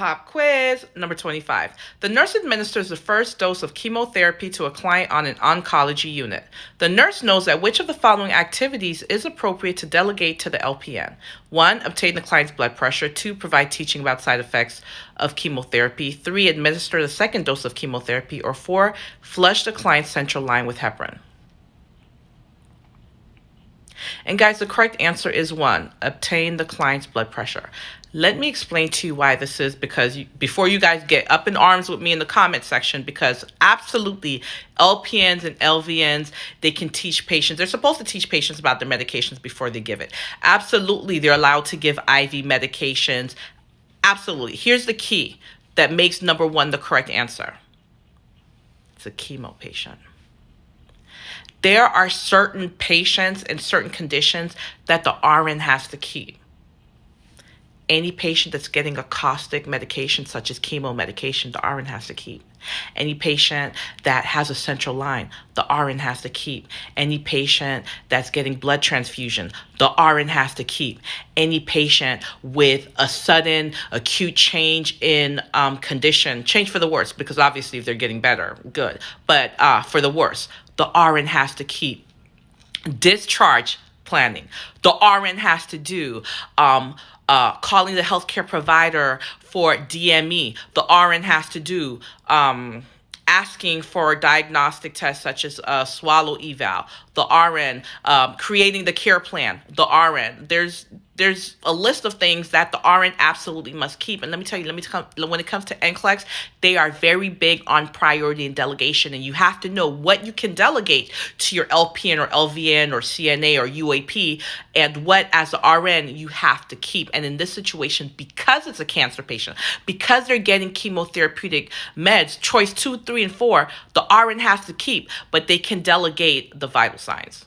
Pop quiz number 25. The nurse administers the first dose of chemotherapy to a client on an oncology unit. The nurse knows that which of the following activities is appropriate to delegate to the LPN. 1. Obtain the client's blood pressure. 2. Provide teaching about side effects of chemotherapy. 3. Administer the second dose of chemotherapy. Or 4. Flush the client's central line with heparin. And guys, the correct answer is 1. Obtain the client's blood pressure. Let me explain to you why this is, because before you guys get up in arms with me in the comment section, because absolutely LPNs and LVNs, they can teach patients. They're supposed to teach patients about their medications before they give it. Absolutely, they're allowed to give IV medications. Absolutely. Here's the key that makes number 1 the correct answer. It's a chemo patient. There are certain patients and certain conditions that the RN has to keep. Any patient that's getting a caustic medication, such as chemo medication, the RN has to keep. Any patient that has a central line, the RN has to keep. Any patient that's getting blood transfusion, the RN has to keep. Any patient with a sudden acute change in condition, change for the worse, because obviously if they're getting better, good. But for the worse, the RN has to keep. Discharge planning, the RN has to do. Calling the healthcare provider for DME, the RN has to do. Asking for diagnostic tests such as swallow eval, the RN. Creating the care plan, the RN. There's a list of things that the RN absolutely must keep. And let me tell you, when it comes to NCLEX, they are very big on priority and delegation. And you have to know what you can delegate to your LPN or LVN or CNA or UAP, and what, as the RN, you have to keep. And in this situation, because it's a cancer patient, because they're getting chemotherapeutic meds, choice 2, 3, and 4, the RN has to keep, but they can delegate the vital signs.